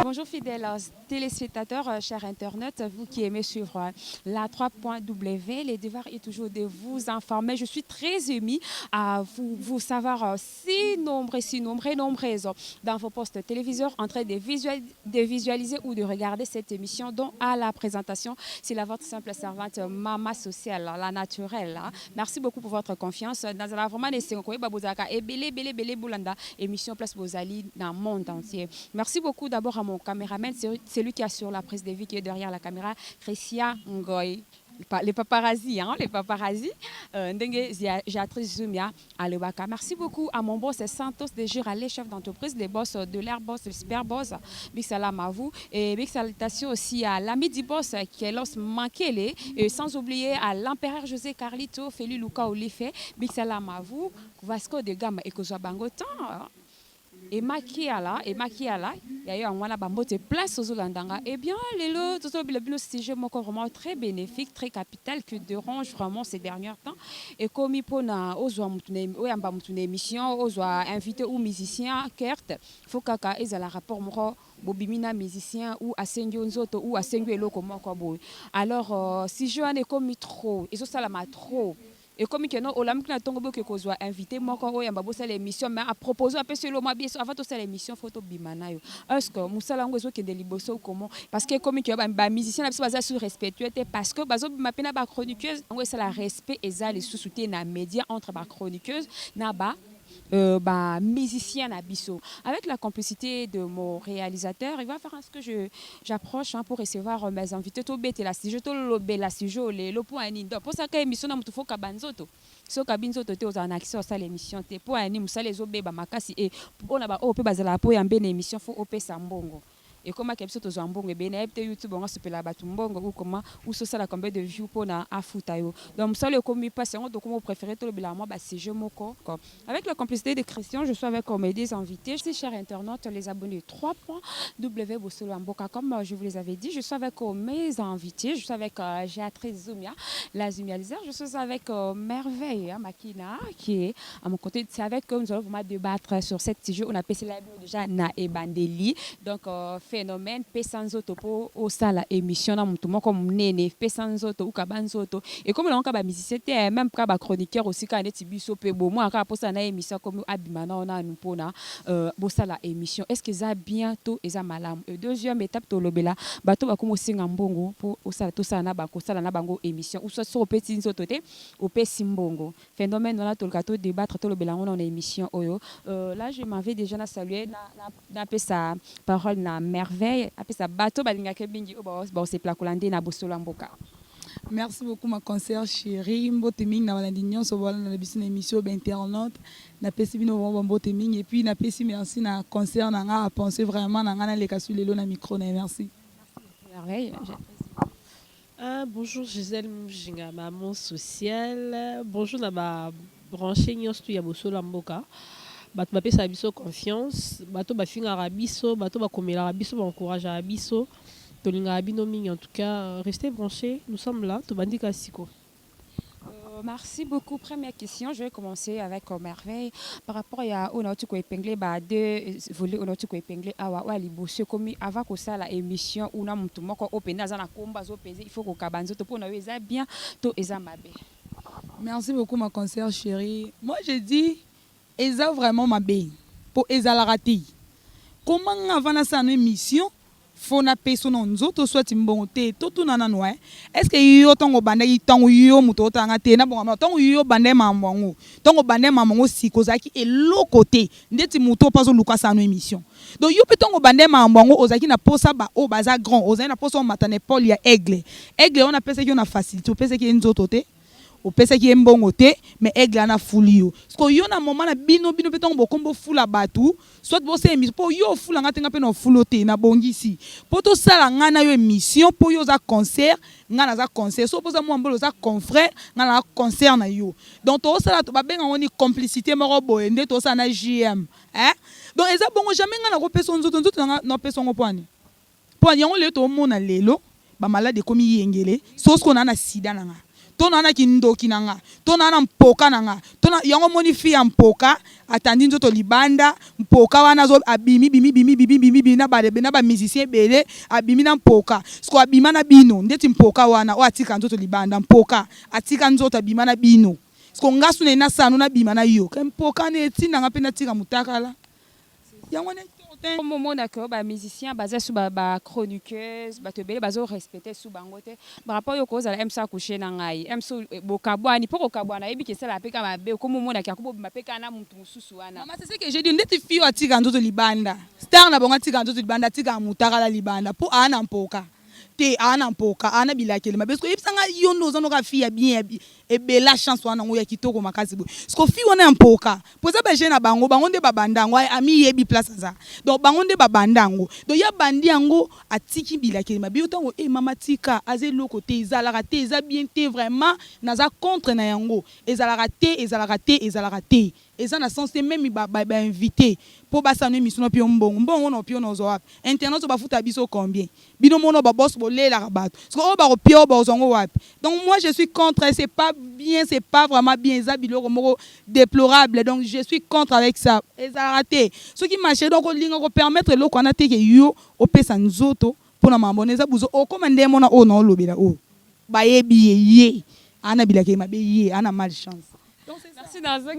Bonjour fidèles téléspectateurs, chers internautes, vous qui aimez suivre la 3.W, le devoir est toujours de vous informer. Je suis très émue à vous savoir si nombreuses dans vos postes téléviseurs en train de visualiser ou de regarder cette émission dont à la présentation, c'est la votre simple servante Mama Sociale, la naturelle. Merci beaucoup pour votre confiance. Dans la vraiment émission Place Bozali dans le monde entier. Merci beaucoup d'abord à mon caméraman, c'est lui qui assure la prise de vie qui est derrière la caméra, Christian Ngoy. Les paparazzi, hein, les paparazzi. Merci beaucoup à mon boss Santos de Giralé, chef d'entreprise, les boss de l'Air Boss, le Super Boss. Big salam à vous. Et big salutation aussi à l'ami du boss qui est l'os Mankele. Et sans oublier à l'empereur José Carlito, Feli Luka Olife. Big salam à vous. Vasco de Gama et Kozwa Bangotan. Et Makiala, il y a eu un bambote place aux Olandanga. Eh bien, le sujet vraiment très bénéfique, très capital, qui dérange vraiment ces derniers temps. Et comme il faut une émission, aux invités ou musiciens, Kert, faut qu'il y ait un rapport bobimina musicien ou à Sengyo Nzoto ou à Sengyo Eloko Mokobo. Alors, si je ne comme trop, et ça la trop. Et comme il y a un tongo qui soit invité, moi quand on a bossé l'émission, mais à proposer un peu sur le mois avant de l'émission photo bimana yo. Est-ce que Moussa Langozo qui est délibéré ou comment? Parce que comme il y a un musicien qui basé sur respectueux, parce que bazo mapena ba chroniqueuse, on c'est la respect et ça les sous-soutien na médias entre ba chroniqueuse na ba musicien à Bisso. Avec la complicité de mon réalisateur, il va faire ce que j'approche pour recevoir mes invités. Tout bête là, si je te le la si je le point ni donc pour ça que émission na mutu fo kabanzoto. So kabinzoto te aux en action ça l'émission te pour ani musala les obe ba makasi et on a ba o pe bazala po ya mbene émission fo op sambongo. Et comment quelque chose ambongo ben peut YouTube on se peut la batumbongo ou comment ou ça la combien de vues pour na afutayo donc ça le comme passe on donc mon préféré tout le bilan moi c'est je moko avec la complicité de Christian je suis avec mes invités je suis chers internautes les abonnés 3.W Bosolo Mboka comme je vous les avais dit je suis avec mes invités je suis avec Géatrice Zoumia la Zumialisère je suis avec Merveille Makina qui est à mon côté c'est avec nous allons vraiment débattre sur cette sujet on appelle cela déjà na et Bandeli donc phénomène pesanzo topo au sala émission na mutu moko munene pesanzo to ukabanzo to et comme on ka musicien même ka ba chroniqueur aussi ka neti biso pe bo moi ka posa na émission comme abimana on a nous pona bo sala émission est-ce que ça bientôt et ça malam deuxième étape to lobela bato ba komo singa mbongo pour au sala to ça na ba ko sala na bango émission ou soit sur petit nzoto te au pesi mbongo phénomène on a to le kato débattre to lobela on a émission oyo là je m'avais déjà saluer na pesa parole na Merveille après ça bateau balinga kebingi bon c'est plakolande na Bosolo Mboka. Merci beaucoup ma concert chérie mboteming na balandignon so voilà na biso na émission internaute na pesi bino mboteming et puis na pesi merci na concert na nga à penser vraiment na nga na leka sur lelo na micro na merci. Merveille. Bonjour Gisèle Mujinga maman sociale bonjour na ba branché nyonso ya Bosolo Mboka. Bato bapesa biso confiance bato bafingaka biso bato bakomelaka biso baencouragaka biso tolingaka bino mingi en tout cas restez branchés nous sommes là tobandika siko. Merci beaucoup. Première question, je vais commencer avec Merveille. Par rapport à Onautuko épinglé, deux volets Onautuko épinglé, awa liboso comme avant que ça la émission ou na mutu moko open na komba zo peser il faut que kabanzo to pour na eza bien to eza mabe. Merci beaucoup ma concert chérie. Moi je dis Eza vraiment ma bé pour Eza la rati. Comment avant na sa émission faut na peso non nzoto soit mbongote tout nana noa. Est-ce que yo tongo bande yi tongo yo muto tanga te na bon tongo yo bande mamwango. Tongo bande mamwango sikozaki et l'autre côté ndeti muto paso luka sa émission. Donc yo tongo bande mamwango ozaki na posa ba o baza grand ozaki na posa matane Paul ya aigle. Aigle on appelle ça qui on a facilité, on appelle ça qui nzoto te. opesa ki mbongo te mais aigle na fuli yo parce que yo na moment na bino pe tongo bokombo fula batu soit bo se émission po yo fula nga tenga pe na fulo te na bongisi po to sala nga na yo émission po yo za concert nga na za concert so poza mo mbolo za confrère nga na concert na yo donc to sala to ba benga ngoni complicité moko boye nde to sala na JM hein donc eza bongo jamais nga na ko pesa nzoto na pesa ngo poani poani yango le to mona lelo ba malade komi yengele so ko na sida na nga tona na kindoki nanga tona na mpoka nanga tona yango moni fi ya mpoka atandi nzoto libanda mpoka wana zo abimi na ba musicien bele abimi na mpoka sko abima na bino ndeti mpoka wana o atika nzoto libanda mpoka atika nzoto abima na bino sko ngasu na sanu na bima na yo ke mpoka ne etinda nga pe na tika mutakala yango ne Comme on a que les musiciens basés sur les chroniqueuses, les bazo respecter sous bangote. Par rapport aux causes, aime ça coucher dans l'ail, aime ça bokabwa ni pour bokabwa na ebi que ça la peka mabe comme on a kakubo mapeka na muntu susuana. Maman c'est ce que j'ai dit ndeti fio atika nzoto libanda. Star na bonga tika nzoto libanda tika mutakala libanda po ana mpoka. Te ana mpoka ana bilakele mabesko yebisanga yondo zano ka fia bien e bela chance wana ngo ya kitoko makasi bo sko fi wana mpoka poza ba jeune bango nde babandango ami yebi place za donc bango nde babandango donc ya bandi yango atiki bilakele mabe otango e mama tika aze loko te ezalaka te eza bien te vraiment naza contre na yango ezalaka te eza na sens même ba invité po basa no émission no pio mbongo no pio no zo wapi internet ba futa biso combien bino mono ba boss bolela rabato parce que o ba pio ba zongo wapi donc moi je suis contre c'est pas bien c'est pas vraiment bien ça biloko moko déplorable donc je suis contre avec ça eza raté ce qui marche donc o linga ko permettre loko na te ke yo o pesa nzoto pour na mambona eza buzo o komande mona o no lobela o ba yebi ye ana bilake mabe ye ana malchance. Merci dans un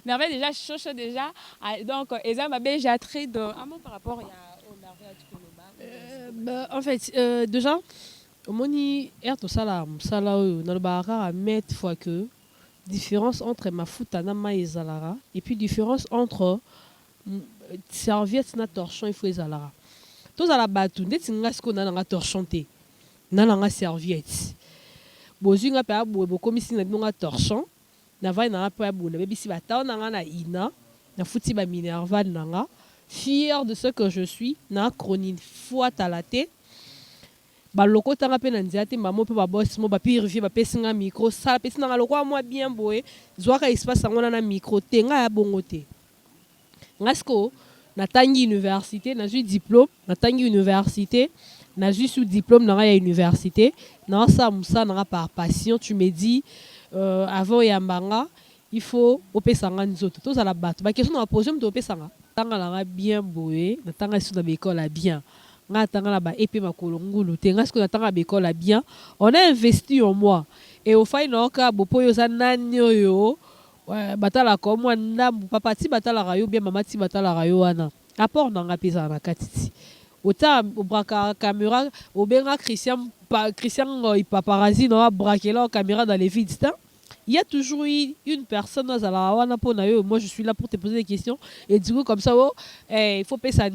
merveille déjà chaud déjà donc Eza m'a bien j'attrais de un mot par rapport au merveille du Koloba. En fait déjà moni erto sala na le bara mettre fois que différence entre ma futana ma ezalara et puis différence entre serviette na torchon il faut ezalara tous à la batu ndeti ngasko na nga torchon te na nga serviette bozinga pa bo komisi na nga torchon na vai na pa bo na bebisi bata na nga na ina na futi ba minerval na nga fier de ce que je suis na chronique fois à la tête ba loko tanga pe na nziate mamo pe ba boss mo ba purifier ba pesinga micro sala pesinga loko moi bien boye zwaka espace ngona na micro te nga ya bongo te ngasko na tangi université na ju diplôme na tangi université na ju sous diplôme na ya université na ça musa na par passion tu me dis avant yambanga il faut opesanga nzoto to za la bato ba question na poser mo opesanga tanga la bien boye na tanga sur na école bien nga tanga la ba épée makolo ngulu te nga ce tanga bécola bien on a investi en moi et au final oka bopoyo za nani oyo batala ko moi ndambu papa ti batala rayo bien mama ti batala rayo wana apport nanga pesa na katiti ota obraka caméra obenga Christian paparazzi no braquer la caméra dans les vides il y a toujours eu une personne dans la wana pour nayo moi je suis là pour te poser des questions et du coup comme ça il faut payer ça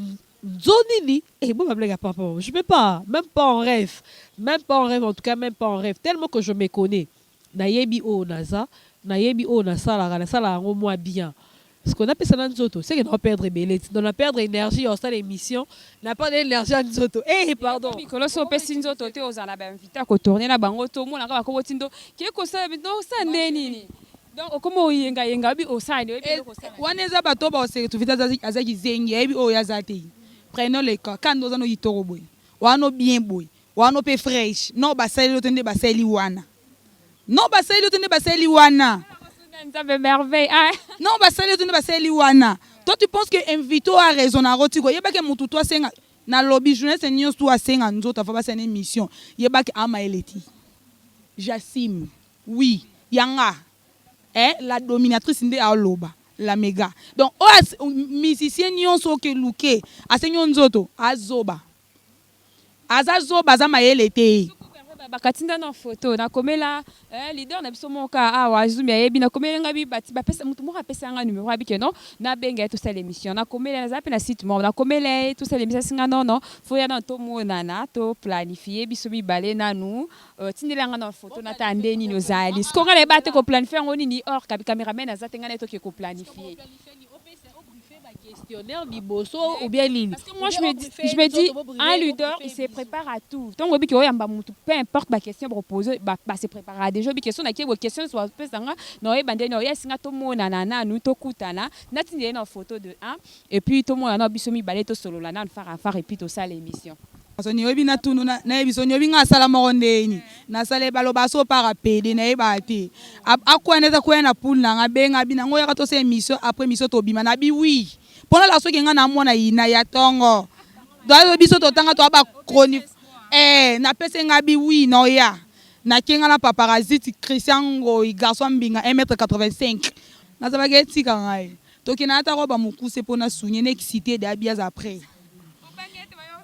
Zonini, et bon, je peux pas, même pas en rêve, en tout cas, même pas en rêve, tellement que je me connais. Nayebi o naza, nayebi o nasala, nasala au moins bien. Ce qu'on appelle ça dans Zoto, c'est qu'on va perdre bellette, on va perdre énergie en cette émission, n'a pas d'énergie en Zoto. Eh, pardon. Mikolo so pesi Zoto te ozala ba invité ko tourner na bango to mo na ka ko tindo, ki ko sa no sa neni. Donc comment yenga bi o sa ne bi ko sa. Waneza bato ba se tu vita azaki zengi ebi o yazati. Prenons les cas quand nous avons yitoro boy wano bien boy wano pe fresh no basali lotende basali wana non basali lotende basali wana ça fait merveille non basali lotende basali wana toi tu penses que invito a raison na rotiko yeba ke mutu to senga na lobby journaliste news to senga nzota fa basa na émission yeba ke ama eleti Jassim oui yanga la dominatrice ndé a loba la méga donc musicien nyonso ke luke asenyo nzoto azoba azazoba za mayele te bakatinda na photo na komela leader na biso moka awa Zoom ya yebi na komela ngabi bati ba pesa mutu moka pesa nga numéro abi ke non na benga tout ça l'émission na komela na zape na site mo na komela tout ça l'émission singa non faut ya na to mona na to planifier biso bi balé na nous tindela nga na photo na tande ni nozali ce qu'on a les batte ko planifier ngoni ni or caméraman na zatenga na to ke ko planifier questionnaire liboso ou bien ligne. Parce que moi je me dis un leader il se prépare à tout. Donc obi ko yamba mutu peu importe la question proposer ba se préparer à déjà bi question na ki bo question soit pesanga no e bande no yesinga to mona na nous to kutana na tindé na photo de 1 et puis to mona na biso mi balé to solo la na faire et puis to ça l'émission. Ni obi na tunu na ebiso ni obi nga sala morondeni na sala baloba so para pede na ebati akwaneta kwena pool na ngabenga bina ngoya ka to se émission après émission to bima na bi oui pona la so ke nga na mona ina ya tongo do biso to tanga to ba chronique na pese nga bi oui no ya na kinga na paparazzi Christian Ngoi garçon mbinga 1m85 na zabage tika ngai to kina ta roba mukuse pona sunye na excité de abias après.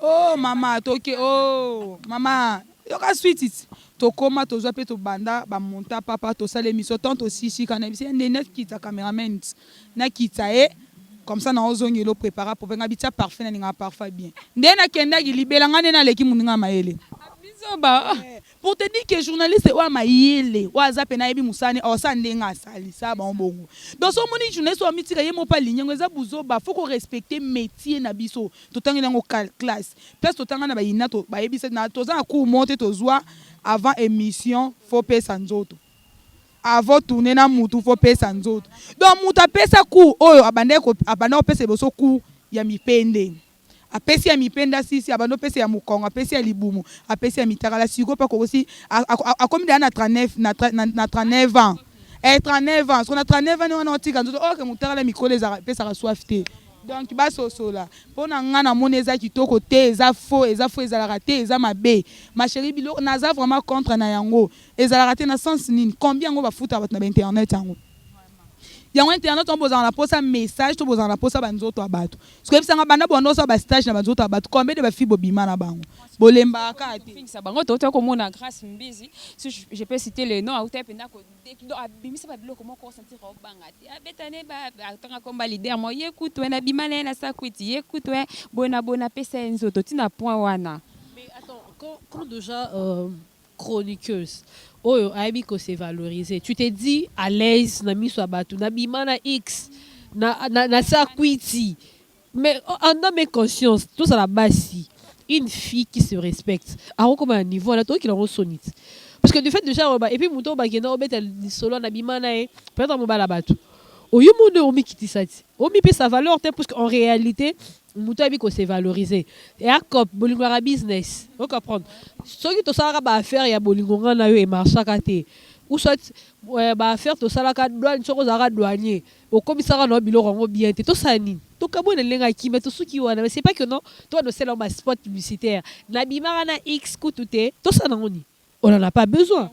Oh mama toke oh mama yoka sweet it to koma to zo pe to banda ba monta papa to sale émission tant aussi si kana bisi net kita cameraman na kita comme ça na ozongelo prépara pour venga bitia parfait na ninga parfait bien ndena kenda gi libela ngane na leki muninga maele bisoba pour te dire que journaliste wa maele wa zape na yebi musane o sandenga sali ça ba mbongo donc so moni journaliste wa mitika yemo pa ligne ngeza buzoba faut ko respecter métier na biso to tanga ngo classe place to tanga na ba ina to ba yebi na to za ku monter to zwa avant émission faut pesa nzoto avant tourner na mutu faut pesa nzoto donc muta pesa ku oyo abande pesa boso ku ya mipende apesi ya mipenda sisi abando pesa ya mukongo apesi ya libumu apesi ya mitaka la siko pa ko aussi a comme na 39 na 39 ans 39 ans on a 39 ans on a tika nzoto o ke mutaka la mikole za pesa ka soifté donc baso sola pona ngana moneza kitoko te eza faux eza la raté eza mabe ma chérie bilo naza vraiment contre na yango eza la raté na sens nini combien ngo ba futa bat na internet yango yango internet on boza na posa message to boza na posa banzoto abato parce que bisanga banda bono so ba stage na banzoto abato combien de ba fibo bima na bango bolemba ka te finisa bango to ko mona grâce mbizi si je peux citer le nom au tependa ko abimisa ba biloko moko sentir au bangati abetane ba atanga komba leader mo yekutwe na bimana na sakwiti yekutwe bona pesa nzoto tina point wana. Mais attends quand déjà chroniqueuse oyo aibi ko se valoriser tu te dis à l'aise na miso abatu na bimana x na sakwiti mais en âme et conscience tout ça la basi une fille qui se respecte à comme un niveau là toi qui l'en sonite parce que du fait déjà et puis muto ba kena obeta solo na bimana peut-être mo bala batu oyo monde omi kitisati omi pe sa valeur parce qu'en réalité muto abi ko se valoriser et à cop bolingwa business on comprendre ce qui to sala ba affaire ya bolingonga na yo e marchaka te ou soit ba affaire to sala ka douane soko za douanier au commissariat no biloko ngo bien te to sani to kabona lenga ki mais to suki wana mais c'est pas que non toi no c'est un spot publicitaire na bimara na x kutute to sana ngoni on en a pas besoin.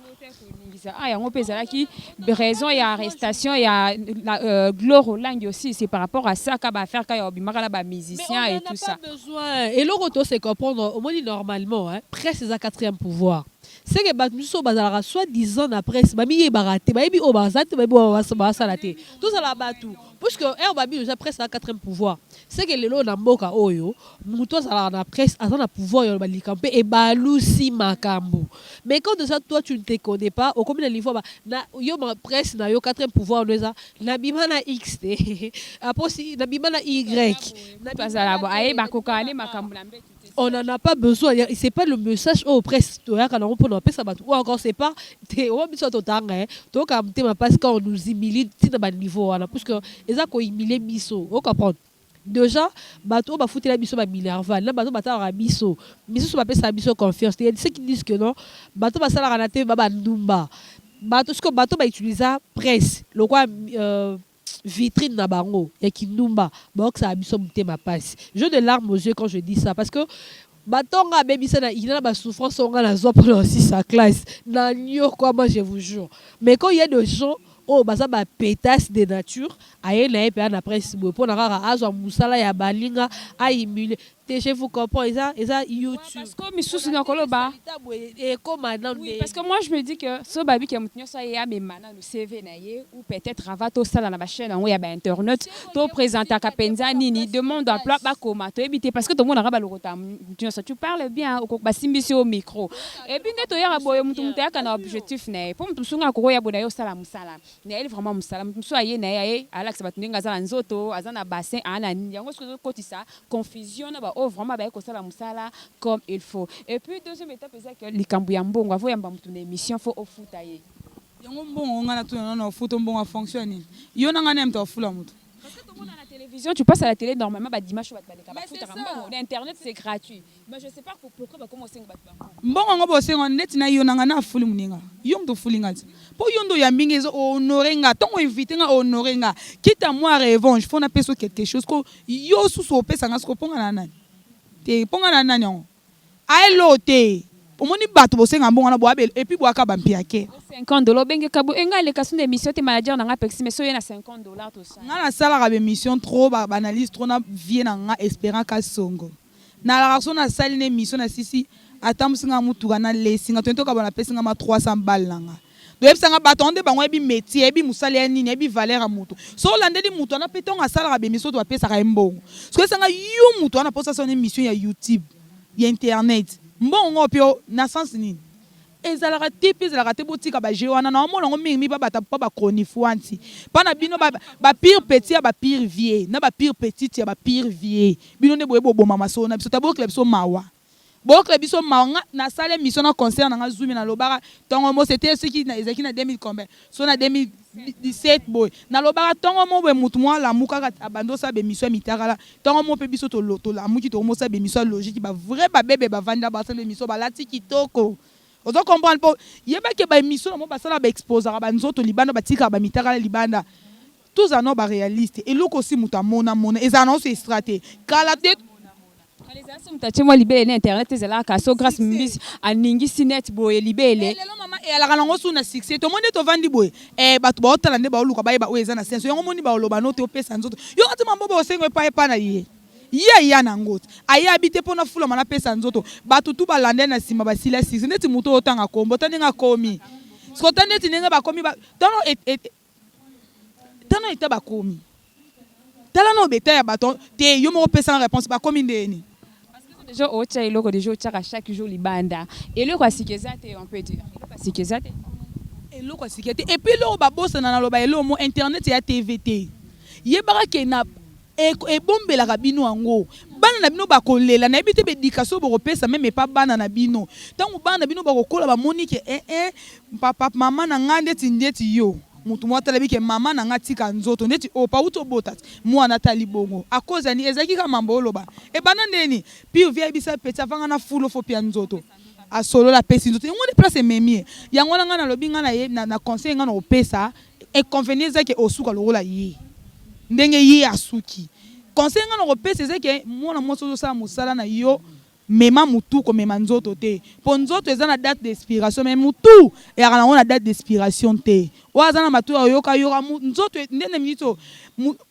Ah, il y a une raison, il y a arrestation, il y a Glore Hollande aussi. C'est par rapport à ça qu'il va faire quand il y a des musiciens et tout ça. Mais on n'en a pas besoin. Et l'autre, c'est comprendre, au moins normalement, presse c'est un quatrième pouvoir. C'est que Batmuso Bazara, soit 10 ans après, Babi est baraté, Babi au Bazat, Babi au Basalaté. Tout ça là-bas, tout. Parce que Babi déjà presse un quatrième pouvoir. C'est que les lots d'Amboka Oyo, Mouto ça la presse, à un pouvoir, il va campé et Balousi Makambo. Mais quand déjà toi tu ne te connais pas, au combien de niveau, yo ma presse, na yo quatrième pouvoir, na bimana X, après si na bimana Y. On n'en a pas besoin. C'est pas le message au presse ou encore c'est pas parce qu'on nous humilie à niveau parce que ils ont humilié biso on comprend déjà bateau ba foutre la biso ba minerval là bateau bata biso biso ba pesa biso confiance il y a ceux qui disent que non bateau ba sala ranate ba ndumba bateau ce que bateau ba utiliser presse le quoi vitrine na bango ya kindumba box a biso mutema passe je de larmes aux yeux quand je dis ça parce que batonga baby ça il a ba souffrance on a la zo pour aussi sa classe na nyo quoi moi je vous jure mais quand il y a des gens oh baza ba pétasse de nature aye na pe na presse pour na rara azo musala ya balinga a imule je vous comprends, ils ont YouTube. Parce que misusu na koloba. Et comme maintenant, Oui, parce que moi je me dis que ce baby qui a monté ça y a mais maintenant le CV na ye ou peut-être avant tout ça dans la chaîne où il y a internet to présenter à Kapenza nini demande d'emploi ba comment to éviter parce que tout le monde a ba lokota tu parles bien au ba simbisi au micro et puis neto ya boye mutu ya kana objectif na pour mutu sunga ko ya bona yo sala musala na elle vraiment musala mutu so aye na ye alex batunga za nzoto azana bassin ana yango ce que kotisa confusion na ba oh vraiment ba ko sala musala comme il faut et puis deuxième étape c'est que likambu ya mbongo avo yamba mutu na émission fo ofuta ye yango mbongo ngana tu na ofuta mbongo fonctionne yo na ngana mto ofula mutu parce que tout le monde à la télévision tu passes à la télé normalement ba dimanche ba futa mbongo l'internet c'est gratuit mais je sais pas pourquoi ba comment senga ba mbongo ngo bosenga neti na yo na ngana afuli muninga yo mto fulinga po yo ndo ya mingi zo honorer nga tongo inviter nga honorer nga quitte moi revanche faut na peso quelque chose ko yo susu opesa nga sko ponga na nani te ponga na nani yango ailote omoni bato bosenga mbongo na boabel et puis boaka bampiake $50 benge kabo enga le kasu d'émission te manager na nga pexi mais so yena $50 tout ça nga na sala ka émission trop ba analyse trop na vie na nga espérant ka songo na la raison na sali na émission na sisi atamsinga mutuka na lesinga to ka bana pesinga ma 300 balles na nga do ebisanga bato onde bango ebi métier ebi musala ya nini ebi valeur ya mutu so landeli mutu na peto nga sala ka émission to apesa ka mbongo so esanga yo mutu na posa son émission ya YouTube ya internet mbongo pio na sens nini ezalaka tipe ezalaka te botika ba jewana na omona ngo mingi ba bata pa ba chronifuanti pa na bino ba pire petit ya ba pire vieux na ba pire petite ya ba pire vieux bino ne boyebo boma maso na biso tabokle biso mawa bokle biso mawa na sale mission na concert na zumi na lobara tongo mo c'était ce qui na ezaki na 2000 combien so na 2017 boy na lobara tongo mo be mutu mo la muka abando sa be mission mitara tongo mo pe biso to la muki to mo sa be mission logique ba vrai ba bébé ba vanda ba sa be mission ba lati kitoko ozo comprendre po yeba ke ba émission mo ba sala ba exposer ba nzoto libanda ba tika ba mitara libanda tous en ba réaliste et loko si muta mona et annonce stratégie kala te réalisation mutachimwa libele na internet ezala ka so grâce mbisi aningi sinet boye libele lelo mama e ala kanango suna succès to monde to vandi boye bato ba otala nde ba oluka ba eba oeza na senso yango moni ba oloba no te opesa nzoto yo ati mambo ba osengo epa na ye ya na ngoto aya habite pona fula mana pesa nzoto bato tu ba lande na sima ba sila succès ndeti muto otanga kombo tani nga komi skota ndeti nenga ba komi ba tano ete ba komi tala no beta ya bato te yo mo pesa réponse ba komi ndeni déjà ocha iloko déjà ocha chaque jour libanda eloko asikizate on peut dire eloko asikizate eloko asikete et puis lo ba bossa na loba elo mo internet ya TVT yebaka ke na ebombela ka bino ango bana na bino bakolela na ebite bedikaso bokopesa même pas bana na bino tango bana na bino bakokola ba monike papa mama na ngande ndeti yo mutu mwa tala bike mama na nga tika nzoto ndeti opa uto botat mwana tali bongo akoza ni ezaki ka mambo oloba e bana ndeni pi via bisa peta vanga na fulo fo pia nzoto a solo la pesi nzoto ngo de place memie yango nga na lobi nga na ye na conseil nga na opesa e convenience ke osuka lokola ye ndenge ye asuki conseil nga na opesa ezake mwana moso so musala na yo mema mutu ko mema nzoto te po nzoto eza na date d'expiration mais mutu ezaka nango na date d'expiration te oyo na matu oyoka nzoto ndene minito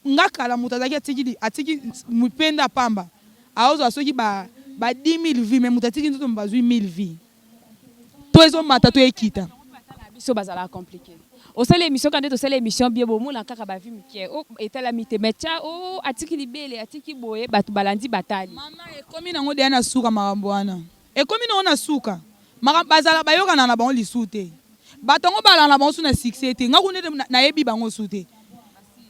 ngakala mutu azalaki atiki mupenda pamba aozwa soki ba 10 000 vies mais mutu atiki nzoto bazwi 1000 vies to ezomata to ekita biso bazala compliqué osala émission quand osala émission bien bo mona kaka ba vie mikie o etala mite mecha o atiki libele atiki boye batu balandi batali mama ekomi nango de na suka makambo wana ekomi nango na suka bazala bayokana na bango lisute batongo balana na bango su na succès te ngaku nde na yebi bango sute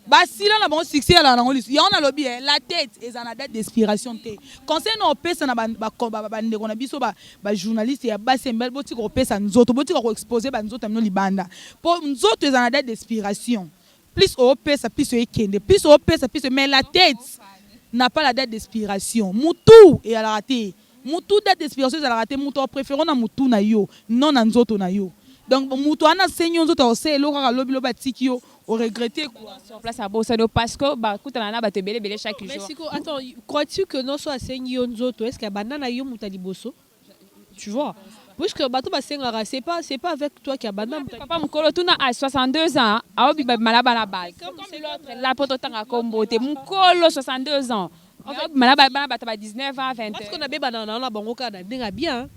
basila na bango succès ala nango lisu yango na lobi la tête eza na date d'expiration te conseil na opesa na bandeko na biso ba journaliste ya basembel botika opesa nzoto botika ko exposer ba nzoto amino libanda po nzoto eza na date d'expiration plus opesa plus ekende plus opesa plus mais la tête n'a pas la date d'expiration mutu et ala raté mutu date d'expiration eza la raté mutu préférons na mutu na yo non na nzoto na yo donc mutu ana senyo nzoto ose eloko ka lobi loba tiki yo au regretter quoi sur place à Bossano parce que bah kutana na bato belé chaque jour. Mais attends, crois-tu que non soit sengi nzoto est-ce que banana yo mutali bosso? Tu vois? Puisque bato basengara c'est pas avec toi qui abandonne. Papa mukolo tuna à 62 ans, a obi malaba na base. Comme l'autre la poto tanga kombo te mukolo 62 ans. Bana bata 19 ans 20 parce qu'on a bébana na bango kana ndinga bien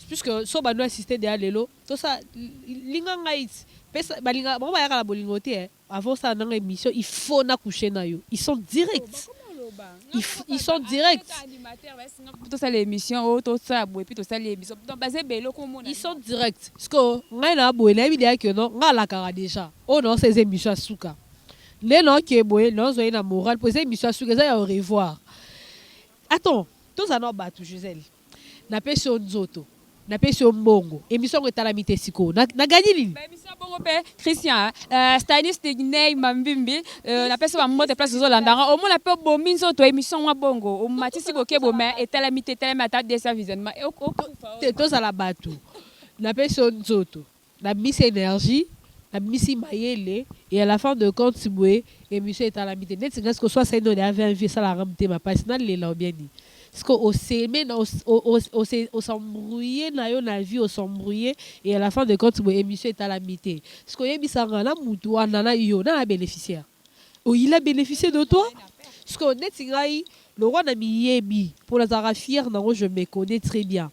puisque so bano assister de lelo to ça linga ngait pesa balinga bango ba yakala bolingo te avant ça dans émission il faut na coucher na yo ils sont directs. Ils sont directs. Ils sont directs. Parce que ngai na boye na vidéo que non ngala kara déjà. Oh non ces émissions suka. Les non qui est boye non zo na moral poser émission suka ça au revoir. Attends, tous ça non batu Gisèle. Na pesi nzoto. Na pesi mbongo. Émission etalamite siko. Na gagné nini? Émission bongo pe Christian Stanis Tigney Mambimbi na pesi ba mote place zo landanga. Au moins na pe bomi nzoto émission wa bongo. O matisi ko ke boma etalamite telemata de sa visionnement. Tous ça la batu. Na pesi nzoto. Na mise énergie. La misi mayele et à la fin de compte siboué émission etalamite. Net c'est que soit c'est non de avait envie ça la ramte ma page na le la bien dit. Parce qu'au s'aimer, au s'embrouiller, na vie, au s'embrouiller, et à la fin de compte, l'émission est à la mitée. Parce qu'il y a mis ça, il a bénéficiaire. Oh, il a bénéficié de toi. Parce que le roi n'a mis pour la fière, je me connais très bien.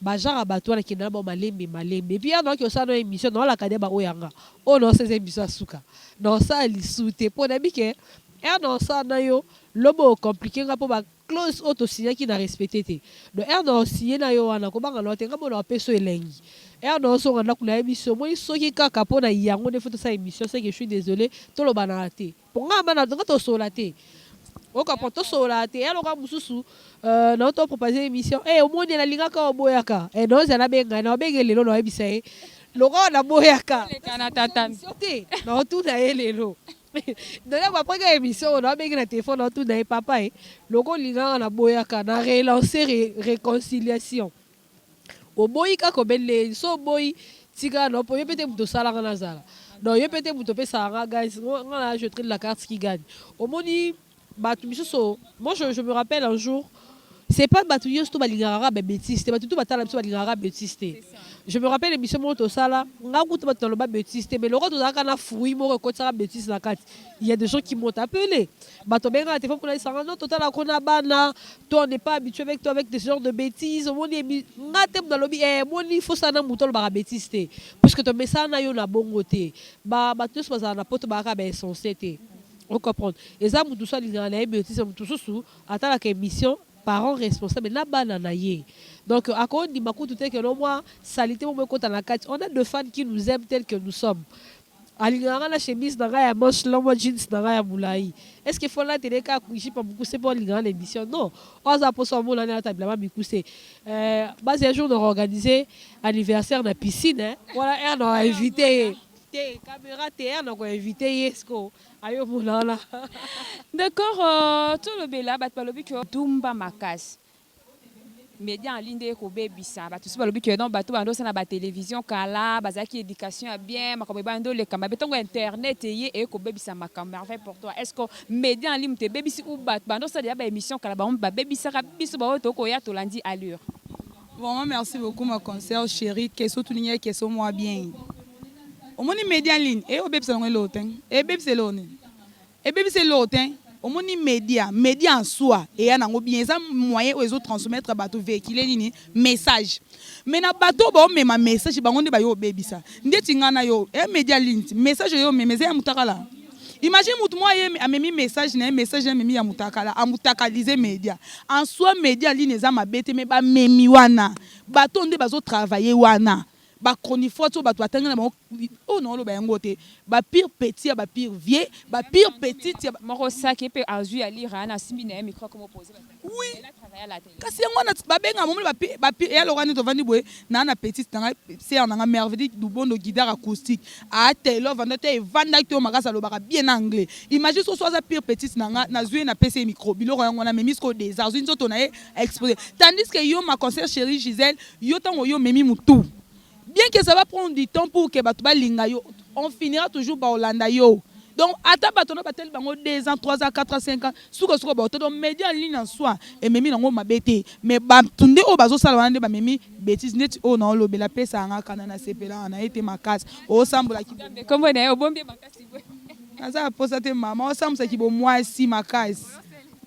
Bajar à bateau qui n'a pas malembe. Et puis, il y a qui ont une émission dans la cadette Oyanga. Oh non, c'est une émission souka. Non, ça, il soute. Pour n'abi que, et non, ça, nayo, l'homme compliqué, pour ma clause auto-signé qui n'a respecté. Donc, et non, signé nayo, on a comment on a tenga mon apeso elengi. Et non, on a une émission. Moi, ce qui est capable na yango, des photos sa émission, c'est que je suis désolé, tout le banalité. Pour moi, on a tout solaté. Au capoto solaté, alors on a mususu. Non, on propose émission. Eh, au moins, il y a la ligne à boyaka. Et non, c'est la benga, non, benga, les lots, non, ebisé. Laurent, on a boyaka. Non, tout a les lots. Dans la première émission, on a benga le téléphone, non, tout n'a papa. Laurent, liga, on a boyaka, on a relancé réconciliation. Au boyaka, comme les so boy, tiga, non, pour y peut-être tout ça, la nazala. Non, y peut-être tout peut ça, guys. On a jeté la carte qui gagne. Au moni. Moi je me rappelle un jour c'est pas batouilleux tout balingara bêtise c'est tout batala tout balingara bêtise je me rappelle l'émission moto sala nga kuta batalo ba bêtise mais le roi tozaka na fruit mo ko tsara bêtise na kati il y a des gens qui m'ont appelé bato benga téléphone pour la sanga non total akona bana toi on n'est pas habitué avec toi avec des genres de bêtises on est nga tem dans lobby moi il faut ça na mutolo ba bêtise parce que ton message na yo na bongo te ba bato so na poto ba ka ba censé te. On comprend. Et ça, tout ça, les gens tout sous attends la émission parents responsables na banana yé. Donc à quoi on dit ma tout est que non moi salité mon compte la carte. On a deux fans qui nous aiment tels que nous sommes. Alingara la chemise dans la manche longue jeans dans la moulaï. Est-ce qu'il faut la télé ka coucher pas beaucoup c'est pour l'ingara l'émission non. On a posé un mot là na table là mi coucher. Bas un jour on a organisé anniversaire na piscine voilà on a invité caméra TR donc invité Yesco ayo mulala. D'accord tout le bela bat balobi que Dumba Makas média en ligne ko bebisa ba tout balobi que donc bato bando na ba télévision kala bazaki éducation bien makambo bando le kama betongo internet et ko bebisa makambo merveille pour toi est-ce que média en ligne te bebisi ou bat bando ça déjà ba émission kala ba bebisa ka biso ba to ko ya to landi allure. Vraiment merci beaucoup ma concert chérie question tout ligne question moi bien. Au moins média en ligne et au bébé c'est l'autre et bébé c'est l'autre et bébé c'est l'autre au moins média en soi et y a un bien ça moyen aux autres transmettre bateau véhiculer nini message mais na bateau ba on ma message ba on de ba yo bébé ça ndeti ngana yo et média en ligne message yo mais ya mutakala imagine mutu moi a memi message na message na memi ya mutakala a mutakaliser média en soi média en ligne za mabete mais ba memi wana bateau nde bazo travailler wana ba chronifois to ba to atanga na oh non lo ba ngote ba pire petit ba pire vieux ba pire petite moko saki pe azu ya lira na simbi na micro comme poser oui kasi ngona ba benga momo ba pire ya lorani to vandi boye na petite na c'est en merveille du bon guitare acoustique a telo vanda te vanda to makasa lo ba bien anglais imagine so soit pire petite na zui na PC micro biloko yango na memi sko des arts une to na exposé tandis que yo ma concert chérie Gisèle yo tango yo memi mutu. Bien que ça va prendre du temps pour que Batouba Lingayo, on finira toujours par Hollanda yo. Donc, à ta bâtonne, batel bango 2 ans, 3 ans, 4 ans, 5 ans, sous que ce soit donc média en ligne en soi, et même non ma bête, mais tunde au bazo salon de memi bêtise net oh non lo bela pesa anga kanana sepela on a été ma casse au semble qui comme on est au bon bien ma casse ça a posé maman au semble qui bon moi si ma casse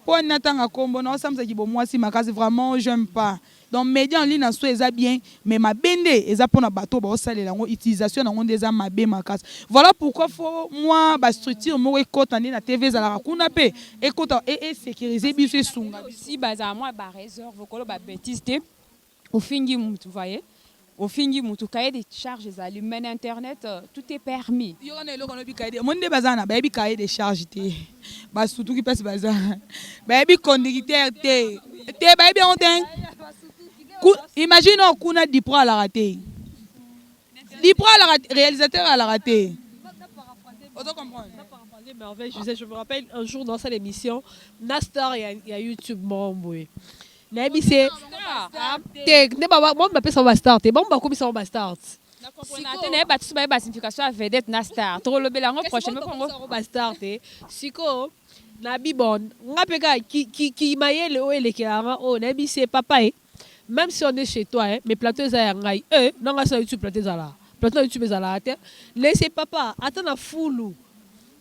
Pour n'attendre combo, non, ça me dit bon moi si ma case vraiment j'aime pas. Donc médias en ligne en soi est bien, mais ma bende est pour na bateau ba osale la utilisation na des ma be ma case. Voilà pourquoi faut moi ba structure mo écoute na TV za la kuna pe écoute et sécuriser biso sunga. Si baza moi ba réserve vokolo ba bêtise te au fingi mutu voyez. Au fingi mutu cahier des charges ali men internet tout est permis. Yo na eloko no bi cahier mon de bazana ba bi cahier des charges te. Ba surtout qui passe bazana. Ba bi conducteur te. Te ba bi on ten. Imagine on kuna Dipro à la raté. Dipro à la raté, réalisateur à la raté. Autant comprendre. Je me rappelle un jour dans cette émission, Nastar il y a YouTube mon boy. Nabi c'est ne ba moi m'appelle ça va start. Bon ba comme ça va start. Si on a battu ba signification vedette Nastar. Trop le belango prochainement on va start. Siko Nabi bon, ngapeka ki mayele o elekera o nabi c'est papa même si on est chez toi, mes plateaux zangai, non nga sa YouTube plateaux là. Plateau YouTube là, laissez papa, attends la foulou.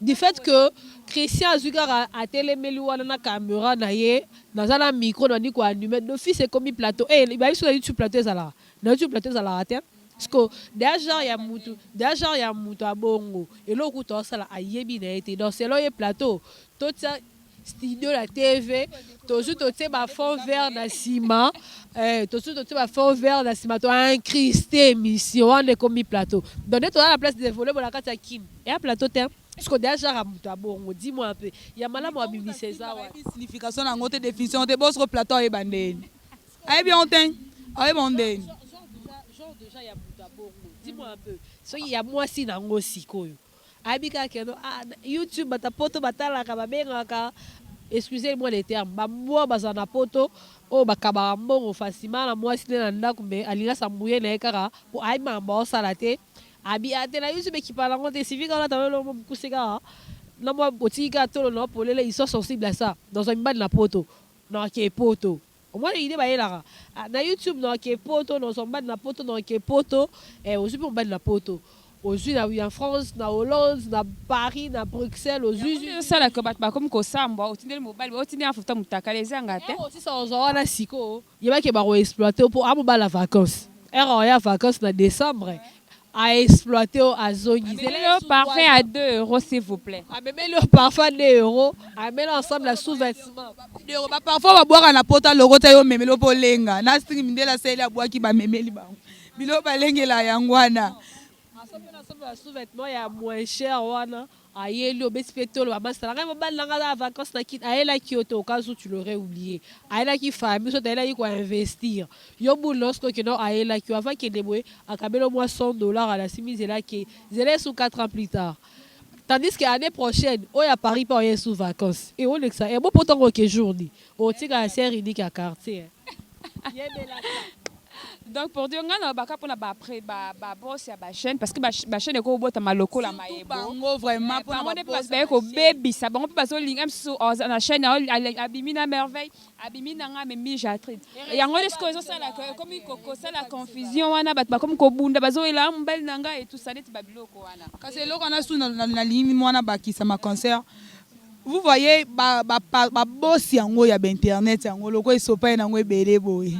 Du fait que Christian Azugar a télémeli wana na caméra na ye, na zala micro na ni ko animer d'office c'est comme plateau. Il va sur YouTube plateaux là. Na YouTube plateaux là, parce que déjà ya mutu abongo et lo kuto sala ayebi na été donc c'est là plateau. Tout ça studio la TV toujours tout ba fond vert na ciment toujours tout ba fond vert na ciment to incrusté émission on est comme plateau donner toi la place de voler la carte kim et à plateau terme parce que déjà ramuta bongo dis-moi un peu il y a malamu a bibi César signification na ngote définition te boss plateau e bandeni ay bien on ten ay bandeni genre déjà il y a muta bongo dis-moi un peu so il y a moi si na ngo sikoyo abika keno YouTube bata poto batala ka babengaka excusez-moi les termes ba moi bazana poto o bakaba mbongo facilement na moi sine na ndako me alinga sambuye na ekara po ai mamba osalate abi ate na YouTube qui parle en te civique on attend le kusega na moi botika tolo no polele ils sont sensibles à ça dans un bad na poto na ke poto au moins il ba yela na YouTube na ke poto dans un bad na poto na ke poto et aussi pour bad na poto aux Unis, en France, en Hollande, en Paris, en Bruxelles, aux Unis. Ça là que comme ko samba, au tindel mobile, au tindel afuta mutaka les angate. Aussi ça on a siko. Il y a qui va exploiter pour amuba la vacances. On a vacances en décembre. À exploiter à zone. Le parfum à 2 € s'il vous plaît. Même le parfum à 2 €. Amène ensemble la sous-vêtement. Parfois va boire na pota logo tayo memelo polenga. Na stream ndela sela bois ki ba memeli ba. Bilo balengela yangwana. La sous-vêtement il y a moins cher wana ayeli obespetolo bamasa na mobali na ngala vacances na kit ayela Kyoto au cas où tu l'aurais oublié ayela ki famille so ayela ki ko investir yo boulos to que non ayela ki avant que deboye akabelo moi $100 à la simise là qui zélé sous 4 ans plus tard tandis que l'année prochaine on à Paris pas y sous vacances et on le ça et bon pourtant que journée au tika la série unique à quartier donc pour dire ngana baka pona ba après ba boss ya ba chaîne parce que ba chaîne ko bota maloko la maebo bango vraiment pona ba boss ba ko baby ça bango pa so linga so na chaîne abimina merveille abimina nga memi jatri yango les causes ça la comme ko ça la confusion wana bat ba comme ko bunda bazo ela mbel nanga et tout ça net ba biloko wana kasi eloko na su na limi mwana bakisa ma concert. Vous voyez ba boss yango ya internet yango loko esopa na ngo ebele boye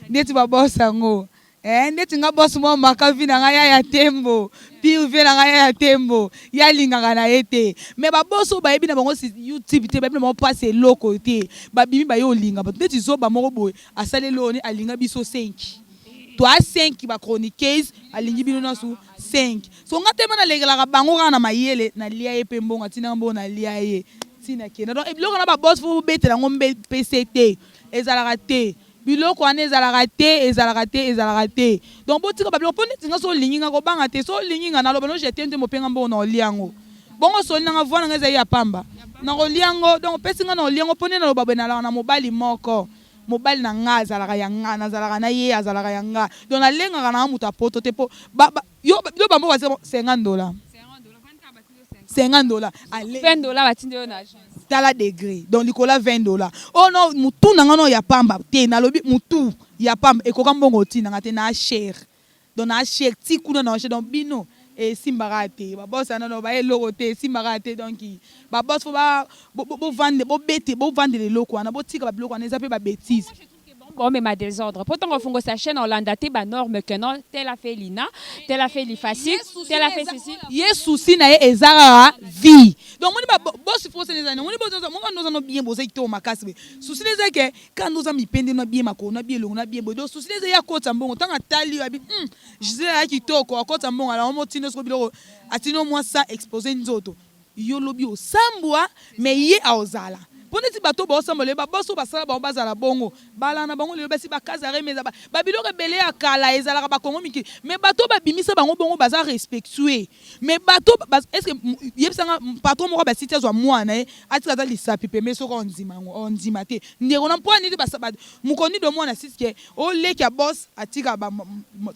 ndeti ba boss yango ndeti nga boss mo makavi na nga ya tembo piuve na nga ya tembo ya linganga na ete mais ba boss ba yebi na bango si YouTube te ba yebi na bango passe loko te ba bimi ba yo linga ba ndeti zo ba moko boye asale loni alinga biso 5 toi 5 ba chroniqueuse alingi bino na su 5 so nga te mana legela bango kana mayele na lia ye pembo ngatina mbo na lia ye tina kena donc biloko na ba boss fu betela ngombe PCT ezalaka te biloko wana ezalaka te donc botika babilo pone tinga so linginga ko banga te so linginga na loba no jeter nte mopenga mbo na oliango bongo so linga vwana ngeza ya pamba na oliango donc pesinga na oliango pone na loba bena na mobali moko mobali na nga azalaka ya nga nazalaka na ye azalaka ya nga donc na lenga na muta poto te po yo bambo ba $50 $50 allez $20 batinde yo na tala degré donc likola $20 oh non mutu nanga no ya pamba te na lobi mutu ya pamba ekoka mbongo ti nanga te na cher donc na cher ti kuna na cher donc bino et simbarate ba boss anano ba eloko te simbarate donc ba boss faut ba bo vendre les locaux na bo tika ba biloko na ezape ba bêtise. Bon, mais ma désordre. Pourtant, on fait sa chaîne en landaté, bah norme que non. Telle a fait Lina, telle a fait Lifacile, telle a fait ceci. Yes, souci na ezara vie. Donc on dit boss faut se les années. On dit boss nous avons bien bossé to makasi. Souci les que quand nous avons pende no bien mako, na bien longo, na bien bodo. Souci les ya ko tambongo tant atali abi. Je sais à qui to ko tambongo alors on tino so biloko. Atino moi ça exposer nzoto. Yo lobi o sambwa mais ye a ozala. Pour ne pas tout ensemble, ba bosso basala ba bazala bongo. Bala na bango le basi ba kazare meza ba biloko belé akala ezala ba kongo miki. Mais bato ba bimisa bango bongo baza respectué. Mais bato est-ce que yebsanga patron moko ba site zo mwana atika za lisapi pe meso ko onzima te. Ndeko na mpo ni ba mukoni do mwana site o leki ya boss atika ba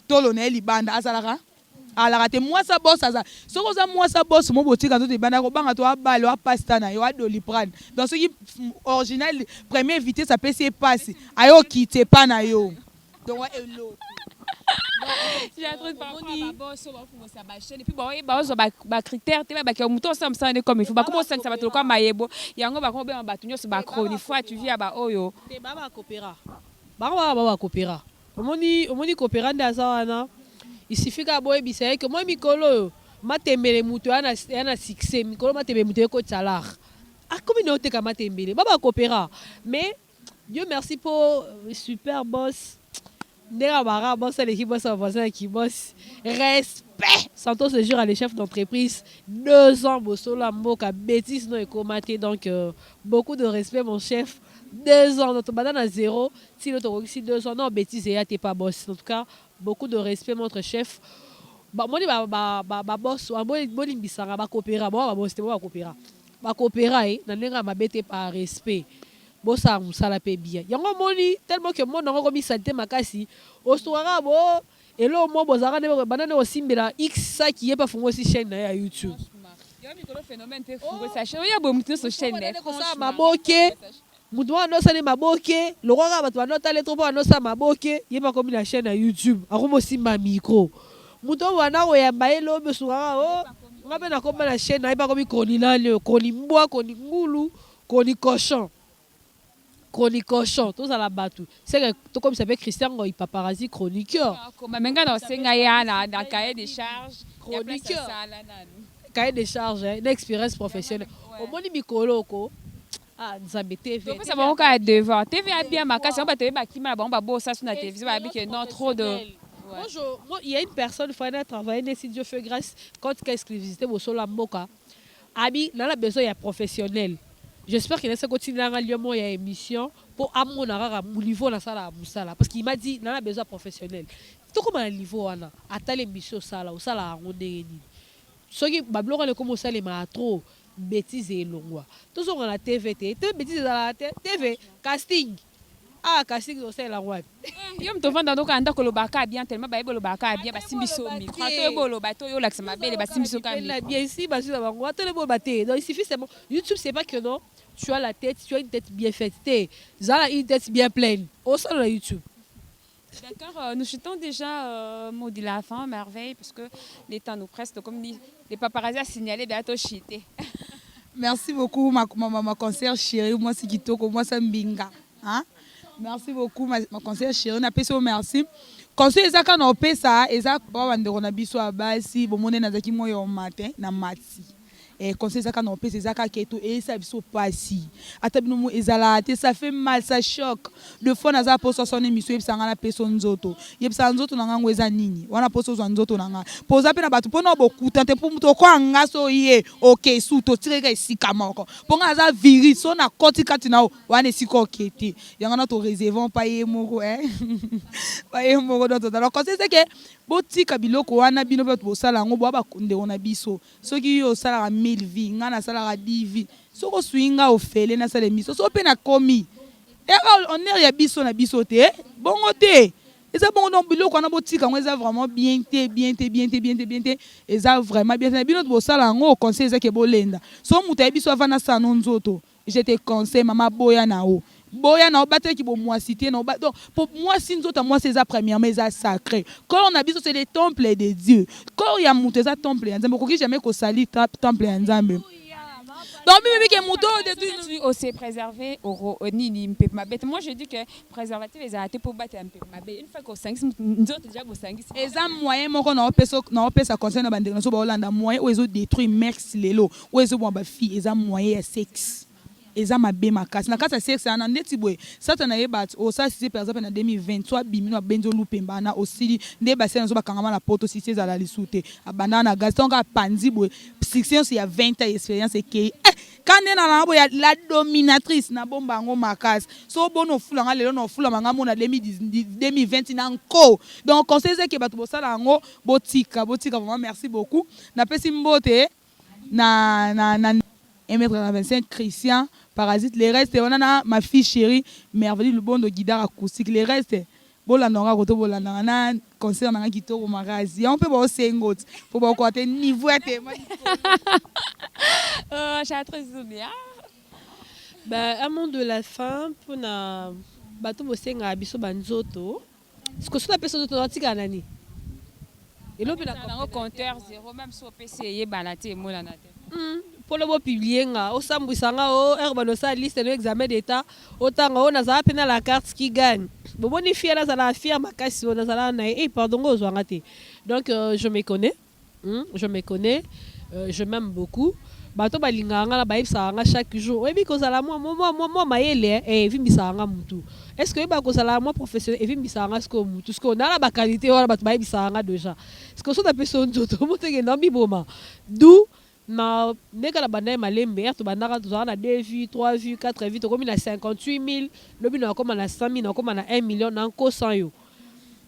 tolo na libanda azalaka. Alors te moi ça boss ça soko za moi ça boss mo botika to te bana ko banga to abalo a pasta na yo a doliprane dans ce qui original premier invité ça peut se passer ayo quitter pas na yo donc hello j'ai un truc par rapport à boss so ba fumo sa ba chaîne et puis ba ozo ba critère te ba ke muto ensemble ça comme il faut ba comment ça va te comme mayebo yango ba ko be ba tunyo so ba chronique fois tu viens ba oyo te ba coopéra ba coopéra omoni coopéra ndaza wana. Il suffit qu'à boire bisay que moi mikolo matembele muto yana succès mikolo matembele muto ko tsalar a communauté ka matembele baba coopéra mais Dieu merci pour super boss ndera bara boss l'équipe boss voisin qui boss respect Santos ce jour à les chefs d'entreprise 2 ans bosola mboka bêtise no ekomaté donc beaucoup de respect mon chef 2 ans notre banane à 0 si l'autre aussi 2 ans non bêtise et t'es pas boss en tout cas beaucoup de respect notre chef ba moni ba boss wa boli bisanga ba coopéra ba boss te ba coopéra na ndenga mabete par respect bossa musala pe bien yango moni tellement que mon ngo mi santé makasi oswara bo elo mo bozara ne banane osimbela x ça qui est pas fongo si chaîne na YouTube yo mikolo phénomène pe fongo sa chaîne ya bo mutu so chaîne franchement maboke Moudouan no sane maboke, le roi va toi noter les trop no sa maboke, il pas comme la chaîne à YouTube, a comme aussi ma micro. Moudouan wana o ya baelo be sura o, on va bien comme la chaîne, il pas comme Konila le Konimboa, Koningulu, Konikochon. Chronicochon, tout ça la batou. C'est que tout comme ça fait Christian il paparazzi chroniqueur. Comme menga dans sengaya na cahier de charge, chroniqueur. Cahier de charge, une expérience professionnelle. Au moins mikolo ko. Ah, Nzambe TV. Donc ça va encore être devant. TV a bien ma casse, on va te ba qui m'a bon ba bo ça sur la télévision ba que non trop de. Moi il y a une personne qui a travaillé si Dieu fait grâce quand exclusivité au sol mboka. Abi dans la besoin il y a professionnel. J'espère qu'il laisse continuer à aller il y a émission pour amener à mon niveau dans ça là parce qu'il m'a dit dans la besoin professionnel. Tout comme à niveau là, à telle émission ça là ou ça là on est ni. Ce qui bablo quand comme ça les ma trop bêtises et longue. Tout ça on la TV bêtises à la TV casting. Ah casting c'est la roi. Yo mto vanda donc anda ko lobaka bien tellement ba yebo lobaka bien ba simbiso mi. Quand to yebo lobato yo laxa mabele ba simbiso ka mi. Bien ici ba sur bango to le bo baté. Donc il suffit c'est bon. YouTube c'est pas que non. Tu as la tête, tu as une tête bien faite. Zala une tête bien pleine. Au sein de YouTube. D'accord, nous chutons déjà mot de la fin, merveille, parce que les temps nous pressent. Comme dit, les paparazzi a signalé bientôt chité. Merci beaucoup, ma conseillère chérie. Moi, c'est Kitoko, moi, c'est Mbinga. Hein? Merci beaucoup, ma conseillère chérie. On a payé merci. Conseil ezaka na opesa ezaka ba ndeko na biso abasi bomone na zaki moyo au matin na mati. Conseil ezaka na opesa ezaka keto et ça biso pasi. Ata bino mo ezala te ça fait mal, ça choque. De fois na za poso son émission ebisanga na peso nzoto. Yebisa nzoto na ngango eza nini? Wana poso zo nzoto na nga. Poza pe na batu pona bokuta te po muto ko anga so ye. OK, suto tireka isika moko. Ponga za virus so na koti kati na wana esiko okete. Yanga na to réservons pa ye moko pa ye moko dans alors conseil c'est que botika biloko wana bino beto bosala ngo bo ba kunde ona biso. Soki yo sala 1000 vies, ngana sala 10 vies. Soko swinga ofele na sala miso. So pe na komi. On est ya biso na biso te. Bongo te. Eza bongo non biloko na botika ngo eza vraiment bien te. Eza vraiment bien te. Bino bosala ngo conseil c'est que bolenda. So muta biso avana sa nzoto. Je te conseille mama boya na o. boya na obate ki bo moi cité na obate. Donc pour moi si nous autres moi c'est ça premièrement ça sacré. Quand on habite c'est des temples de Dieu. Quand il y a monté ça temple ya Nzambe ko jamais ko sali temple ya Nzambe. Donc même que moto de aussi préserver au nini mpe mabete. Moi je dis que préservatif les arrêter pour battre un peu mabete. Une fois qu'on sangi nous autres déjà go sangi. Eza moyen moko na opesa conseil na bande na so ba Hollande moyen ou ezo détruire merci lelo ou ezo bon ba fille eza moyen ya sexe. Eza mabe makasi na kasa sexe na ndeti boy sata na yeba o sa si par exemple na 2023 bimino benzo lupemba na aussi nde ba sena so ba kangama na poto si c'est à lisute abana na gaston ka panzi boy section il y a 20 ans d'expérience et que quand na boy la dominatrice na bomba ngo makasi so bono fulanga lelo no fulanga ngamo na 2020 na nko donc conseil c'est que bato bo sala ngo botika vraiment merci beaucoup na pesi mbote na 1m25 Christian Parasite les restes on a ma fille chérie merveilleux le bon de guitare acoustique les restes bolandanga koto bolandanga na concert na kitoko marazi on peut ba sengot pour ba ko atteindre niveau ete j'ai très souvenir. Ben à mon de la fin pour na bato bosenga biso banzoto ce que ça personne de tika nani et l'autre na compteur 0 même sur PC ye balate mo la nate. Pour le publier nga au sambusanga o herbano sa liste de examen d'état autant on a zappé la carte qui gagne bon bonifier là ça la firme makasi on a ça na et pardon go zwangate donc je me connais je m'aime beaucoup bato balinganga la baibsanga chaque jour et bi ko sala moi mayele et vimbisanga mutu est-ce que ba ko sala moi professionnel et vimbisanga ce que mutu ce qu'on a la ba qualité wala bato baibisanga déjà ce que so ta personne toto mutenge nambi boma d'où na ndeka la banda malembe to bandaka to na 2 vues 3 vues 4 vues to comme na 58000 lobi na comme na 100000 na comme na 1 million na ko 100 yo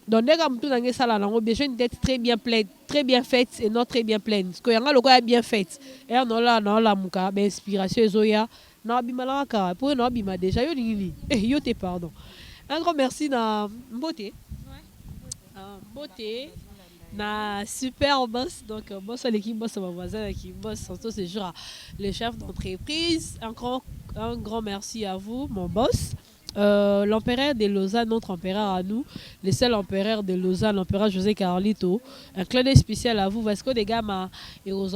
donc ndeka mtu na ngesala nango besoin d'être très bien pleine très bien faite et non très bien pleine parce que yanga loko ya bien faite et non la muka ba inspiration ezoya na bimala ka pour na bima déjà yo nini yo te pardon un grand merci na beauté beauté na super boss donc boss à l'équipe boss à ma voisin qui boss surtout ce jour les chefs d'entreprise un grand merci à vous mon boss l'empereur de Lausanne, notre empereur à nous, le seul empereur de Lausanne, l'empereur José Carlito. Un clin d'œil spécial à vous parce que des gars et aux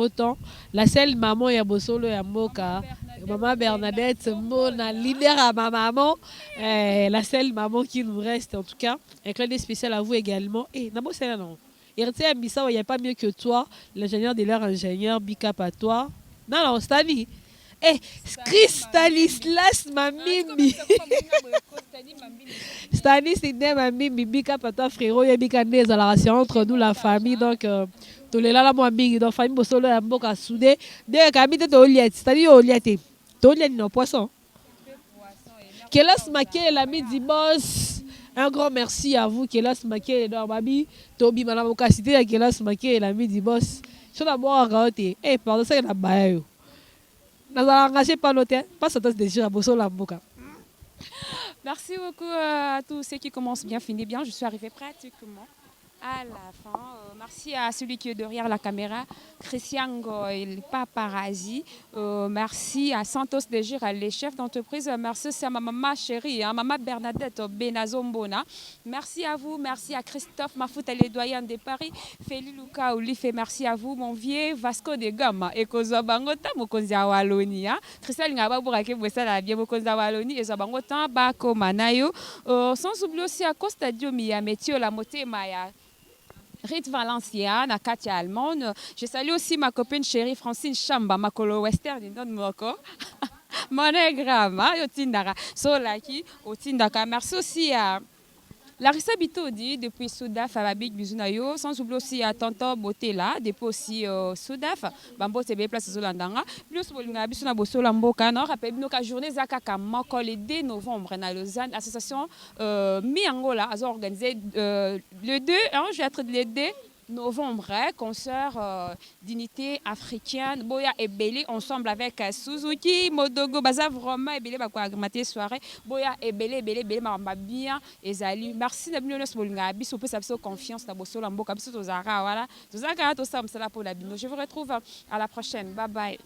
temps, la seule maman ya bosolo ya moka, maman Bernadette, mon leader à ma maman, la seule maman qui nous reste en tout cas. Un clin d'œil spécial à vous également. Et nabo c'est là non. Il n'y a pas mieux que toi, l'ingénieur de leur ingénieur, big up à toi. Non, Stani. Stanislas Mamimbi. Stanislas Mamimbi, big up à toi, frérot. Il y a big up à la relation entre nous, la famille. Donc, tous les là, moi, big. Donc, famille, Bosolo, et Mboka soudé. Dès que habite au liette, c'est-à-dire au liette. Au liette, non, poisson. Kélas Maké, l'ami du boss. Un grand merci à vous, Kélas Maké, et Babi. Tobi, madame Okasité, Kélas Maké, l'ami du boss. Je suis d'abord à Gaoté. Eh, pardon, ça, il y a un engagé par l'hôtel, pas ça déjà à la boca. Merci beaucoup à tous ceux qui commencent bien, finissent bien. Je suis arrivée pratiquement à la fin. Merci à celui qui est derrière la caméra, Christian et Paparazzi. Merci à Santos Dégir, les chefs d'entreprise. Merci à ma maman chérie, à maman Bernadette Benazombona. Merci à vous, merci à Christophe Mafouta, les doyens de Paris. Feli Luka Olife, merci à vous, mon vieux Vasco de Gama. Et Kozabangota, Mokonza Wallonie. Christelle Ngababourake, Boussala, bien Mokonza Wallonie, et Zabangota, Bako Manayo. Sans oublier aussi à Costa Diomia, Métio, la Moté Maya. Rite Valencia, na Katia Allemande. Je salue aussi ma copine chérie Francine Chamba, ma colo western in Don Moko. Monogramme, Yotindara. Solaki, Otindaka. Merci aussi à Larissa Bitodi, depuis Soudaf à Babik Bizunayo. Sans oublier aussi à Tonton Botela, depuis aussi Soudaf. Bambo TB Place Zolandanga. Plus Bolina Bisuna Bosola Mboka. Rappelez-nous que la journée Zakaka Moko le 2 novembre à Lausanne, l'association Mi-Angola a organisé le 2, je vais être le 2 novembre, concert d'unité africaine, Boya et Belé, ensemble avec Suzuki, Modogo, Baza, vraiment, et Belé, agrémenté soirée, Boya et Belé, Mamba bien, et Zali. Merci de venir nous montrer, bisous, peu ça, confiance, na bosso, lambo, bisous, aux ara, voilà. Tout ça, pour la bino. Je vous retrouve à la prochaine. Bye bye.